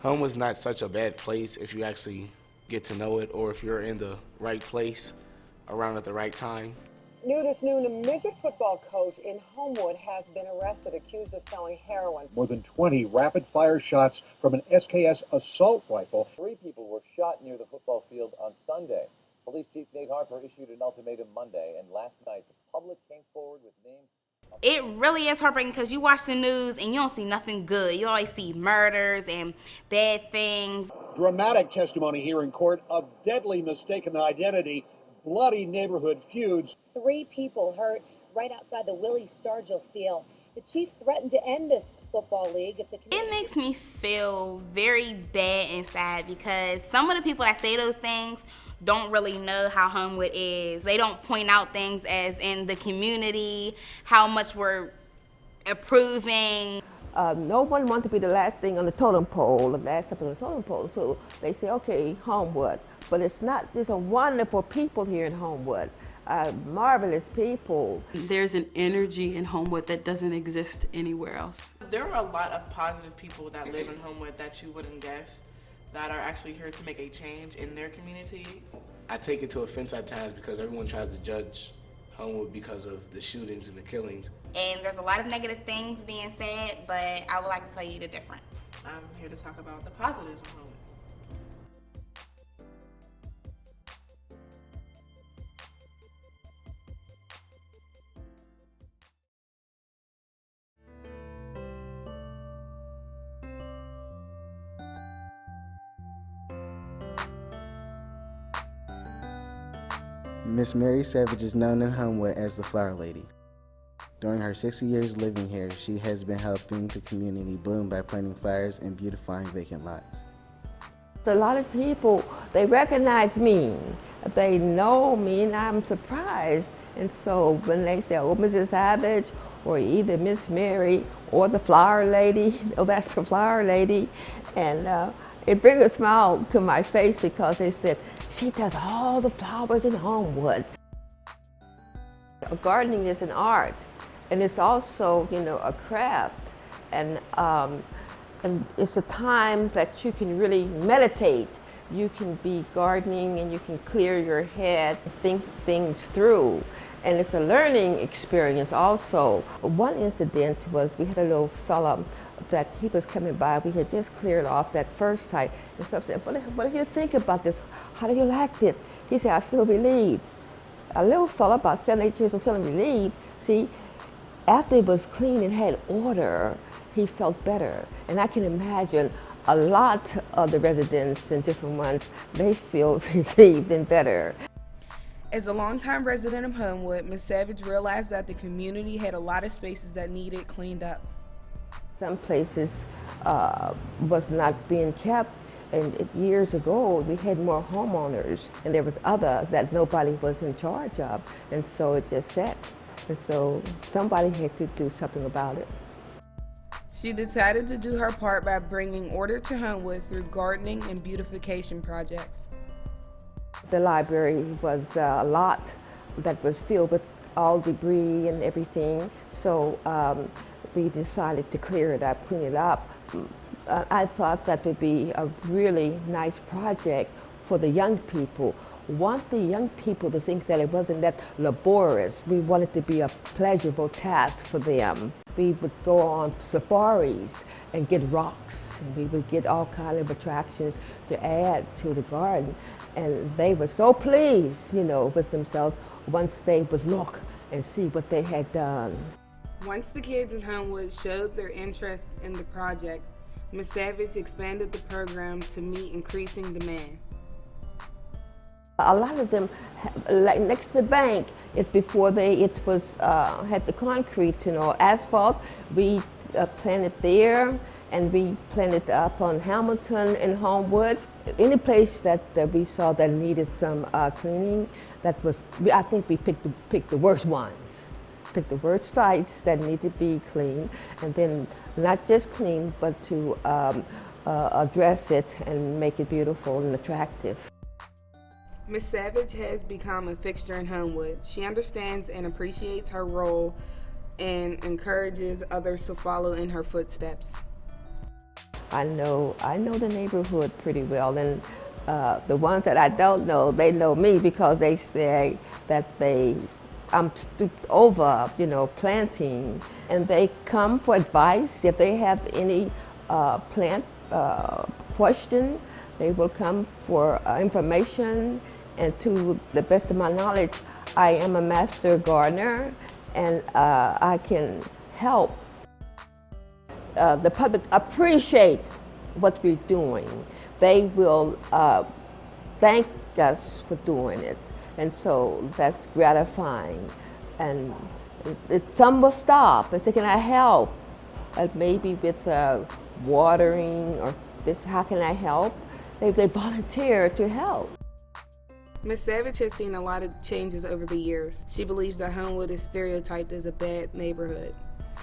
Home was not such a bad place if you actually get to know it, or if you're in the right place around at the right time. New this noon, a midget football coach in Homewood has been arrested, accused of selling heroin. More than 20 rapid-fire shots from an SKS assault rifle. 3 people were shot near the football field on Sunday. Police Chief Nate Harper issued an ultimatum Monday, and last night the public came forward with names. It really is heartbreaking because you watch the news and you don't see nothing good. You always see murders and bad things. Dramatic testimony here in court of deadly mistaken identity, bloody neighborhood feuds. 3 people hurt right outside the Willie Stargell field. The chief threatened to end this football league if the It makes me feel very bad inside because some of the people that say those things don't really know how Homewood is. They don't point out things as in the community, how much we're approving. No one wants to be the last thing on the totem pole, the last step on the totem pole. So they say, okay, Homewood. But it's not, there's a wonderful people here in Homewood, marvelous people. There's an energy in Homewood that doesn't exist anywhere else. There are a lot of positive people that live in Homewood that you wouldn't guess that are actually here to make a change in their community. I take it to offense at times because everyone tries to judge Homewood because of the shootings and the killings. And there's a lot of negative things being said, but I would like to tell you the difference. I'm here to talk about the positives of Homewood. Miss Mary Savage is known in Homewood as the Flower Lady. During her 60 years living here, she has been helping the community bloom by planting flowers and beautifying vacant lots. A lot of people, they recognize me, they know me, and I'm surprised. And so when they say, oh, Mrs. Savage, or either Miss Mary, or the Flower Lady, oh, that's the Flower Lady, and it brings a smile to my face because they said, she does all the flowers in Homewood. Gardening is an art, and it's also, you know, a craft, and it's a time that you can really meditate. You can be gardening and you can clear your head, think things through, and it's a learning experience also. One incident was we had a little fella that he was coming by. We had just cleared off that first site, and so I said, what do you think about this? How do you like this? He said, I feel relieved. A little fella, about 7, 8 years old, feeling relieved. See, after it was clean and had order, he felt better. And I can imagine a lot of the residents in different ones, they feel relieved and better. As a longtime resident of Homewood, Ms. Savage realized that the community had a lot of spaces that needed cleaned up. Some places was not being kept. And years ago, we had more homeowners, and there was others that nobody was in charge of, and so it just sat. And so somebody had to do something about it. She decided to do her part by bringing order to Homewood through gardening and beautification projects. The library was a lot that was filled with all debris and everything, so we decided to clear it up, clean it up. I thought that would be a really nice project for the young people. Want the young people to think that it wasn't that laborious. We wanted to be a pleasurable task for them. We would go on safaris and get rocks, and we would get all kinds of attractions to add to the garden. And they were so pleased, you know, with themselves once they would look and see what they had done. Once the kids in Homewood showed their interest in the project, Ms. Savage expanded the program to meet increasing demand. A lot of them, like next to the bank, before it was had the concrete, you know, asphalt. We planted there, and we planted up on Hamilton and Homewood. Any place that we saw that needed some cleaning, I think we picked the worst ones. Pick the worst sites that need to be clean, and then not just clean, but to address it and make it beautiful and attractive. Ms. Savage has become a fixture in Homewood. She understands and appreciates her role and encourages others to follow in her footsteps. I know the neighborhood pretty well, and the ones that I don't know, they know me because they say that I'm stooped over, planting, and they come for advice. If they have any plant question, they will come for information. And to the best of my knowledge, I am a master gardener, and I can help the public appreciate what we're doing. They will thank us for doing it, and so that's gratifying. And some will stop and say, "Can I help?" Maybe with watering or this. How can I help? They volunteer to help. Ms. Savage has seen a lot of changes over the years. She believes that Homewood is stereotyped as a bad neighborhood.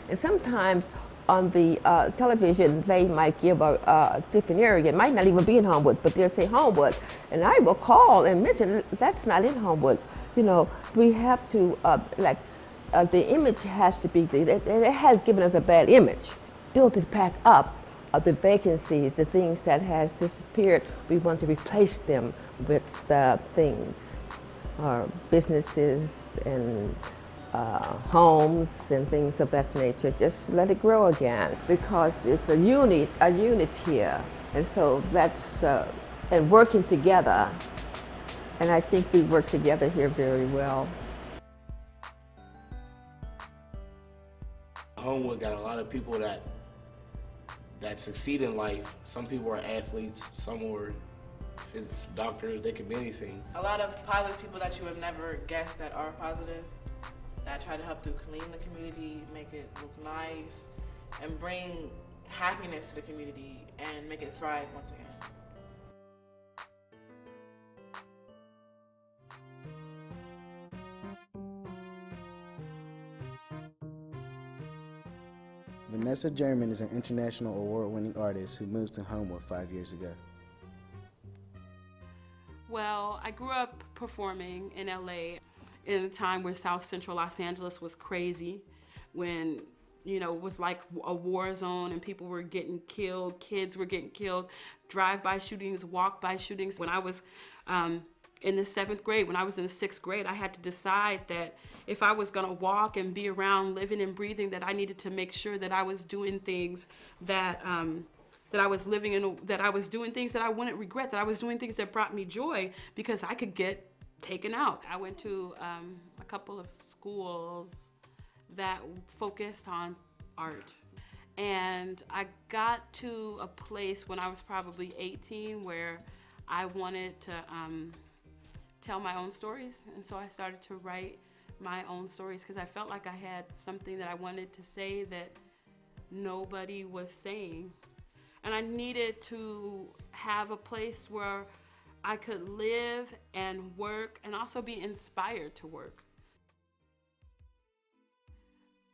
And sometimes on the television, they might give a different area. It might not even be in Homewood, but they'll say Homewood. And I will call and mention that's not in Homewood. We have to, the image has to be, it has given us a bad image. Build it back up. The vacancies, the things that has disappeared, we want to replace them with things, businesses and homes and things of that nature. Just let it grow again, because it's a unit here, and so that's and working together. And I think we work together here very well. Homewood got a lot of people that succeed in life. Some people are athletes, some were doctors, they could be anything. A lot of positive people that you would never guess that are positive, that try to help to clean the community, make it look nice, and bring happiness to the community and make it thrive once again. Vanessa German is an international award-winning artist who moved to Homewood 5 years ago. Well, I grew up performing in LA in a time where South Central Los Angeles was crazy, when it was like a war zone and people were getting killed, kids were getting killed, drive-by shootings, walk-by shootings. When I was in the 7th grade, when I was in the 6th grade, I had to decide that if I was gonna walk and be around living and breathing, that I needed to make sure that I was doing things that I was living in, that I was doing things that I wouldn't regret, that I was doing things that brought me joy, because I could get taken out. I went to a couple of schools that focused on art. And I got to a place when I was probably 18 where I wanted to tell my own stories, and so I started to write my own stories because I felt like I had something that I wanted to say that nobody was saying. And I needed to have a place where I could live and work and also be inspired to work.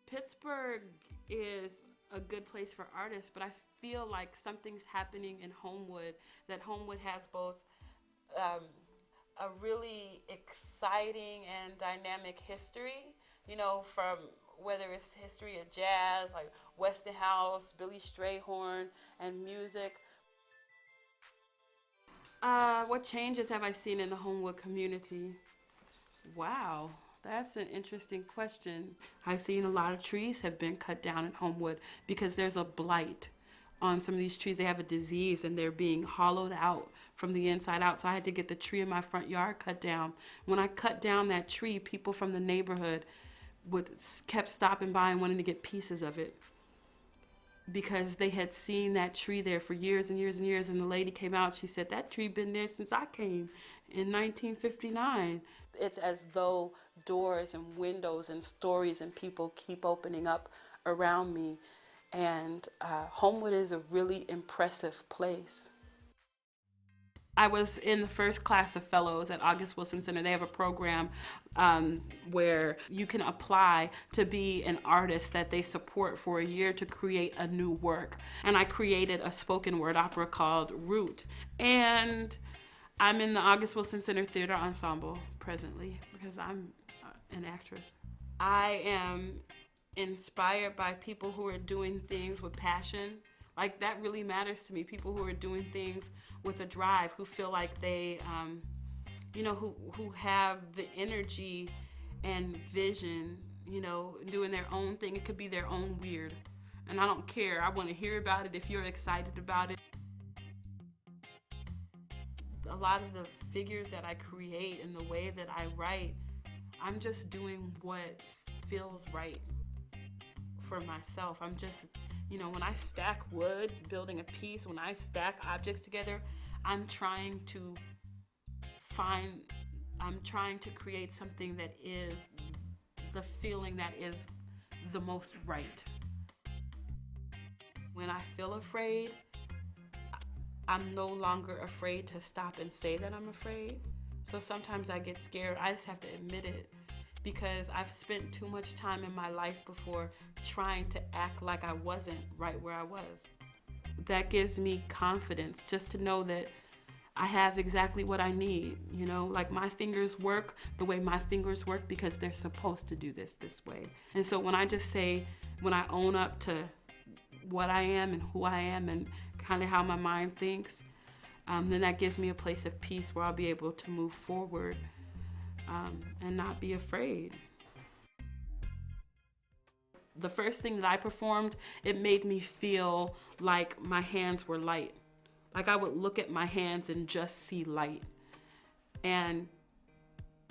Pittsburgh is a good place for artists, but I feel like something's happening in Homewood, that Homewood has both a really exciting and dynamic history, from whether it's history of jazz, like Westinghouse, Billy Strayhorn, and music. What changes have I seen in the Homewood community? Wow, that's an interesting question. I've seen a lot of trees have been cut down in Homewood because there's a blight on some of these trees. They have a disease and they're being hollowed out from the inside out. So I had to get the tree in my front yard cut down. When I cut down that tree, people from the neighborhood kept stopping by and wanting to get pieces of it because they had seen that tree there for years and years and years. And the lady came out, she said, "That tree been there since I came in 1959. It's as though doors and windows and stories and people keep opening up around me. And Homewood is a really impressive place. I was in the first class of fellows at August Wilson Center. They have a program where you can apply to be an artist that they support for a year to create a new work. And I created a spoken word opera called Root. And I'm in the August Wilson Center Theater Ensemble presently because I'm an actress. I am inspired by people who are doing things with passion, Like, that really matters to me. People who are doing things with a drive, who feel like they, you know, who have the energy and vision, you know, doing their own thing. It could be their own weird. And I don't care. I want to hear about it if you're excited about it. A lot of the figures that I create and the way that I write, I'm just doing what feels right for myself. I'm just, you know, when I stack wood, building a piece, when I stack objects together, I'm trying to create something that is the feeling that is the most right. When I feel afraid, I'm no longer afraid to stop and say that I'm afraid. So sometimes I get scared. I just have to admit it, because I've spent too much time in my life before trying to act like I wasn't right where I was. That gives me confidence, just to know that I have exactly what I need, you know, like my fingers work the way my fingers work because they're supposed to do this way. And so when I just say, when I own up to what I am and who I am and kind of how my mind thinks, then that gives me a place of peace where I'll be able to move forward and not be afraid. The first thing that I performed, it made me feel like my hands were light. Like I would look at my hands and just see light. And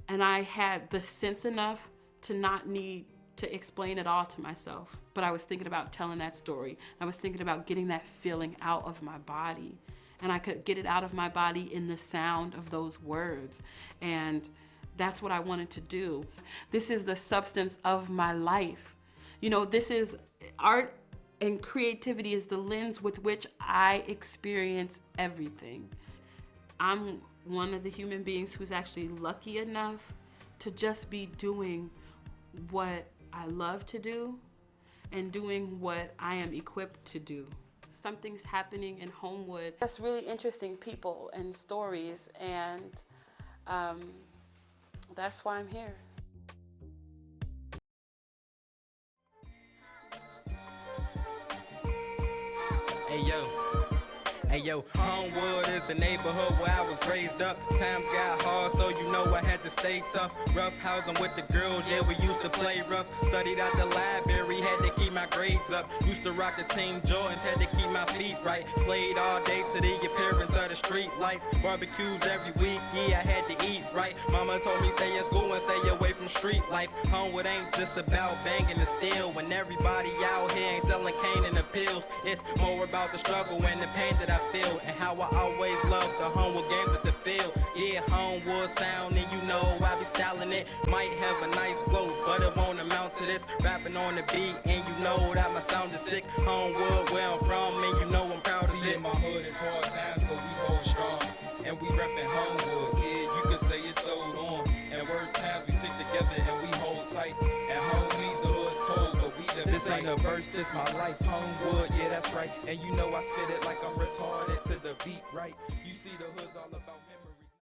I had the sense enough to not need to explain it all to myself. But I was thinking about telling that story. I was thinking about getting that feeling out of my body. And I could get it out of my body in the sound of those words. And that's what I wanted to do. This is the substance of my life. You know, this is art, and creativity is the lens with which I experience everything. I'm one of the human beings who's actually lucky enough to just be doing what I love to do and doing what I am equipped to do. Something's happening in Homewood. That's really interesting, people and stories, and that's why I'm here. Hey yo, Homewood is the neighborhood where I was raised up. Times got hard, so you know I had to stay tough. Rough housing with the girls, yeah, we used to play rough. Studied at the library, had to keep my grades up. Used to rock the Team Jordans, had to keep my feet right. Played all day to the appearance of the street lights. Barbecues every week, yeah, I had to eat right. Mama told me stay in school and stay away from street life. Homewood ain't just about banging the steel. When everybody out here ain't selling cane and the pills, it's more about the struggle and the pain that I feel, and how I always loved the Homewood games at the field. Yeah, Homewood sound, and you know I be styling it. Might have a nice flow, but it won't amount to this. Rapping on the beat, and you know that my sound is sick. Homewood, where I'm from, and you know I'm proud of it. In my hood, it's hard times, but we hold strong, and we reppin' Homewood. Yeah, you could say it's sold on. And worst times, we stick together and we hold tight. And homies, the hood's cold, but we live. This ain't a verse, this my life. Homewood, yeah, that's right. And you know I spit it like I'm retarded to the beat, right? You see, the hood's all about.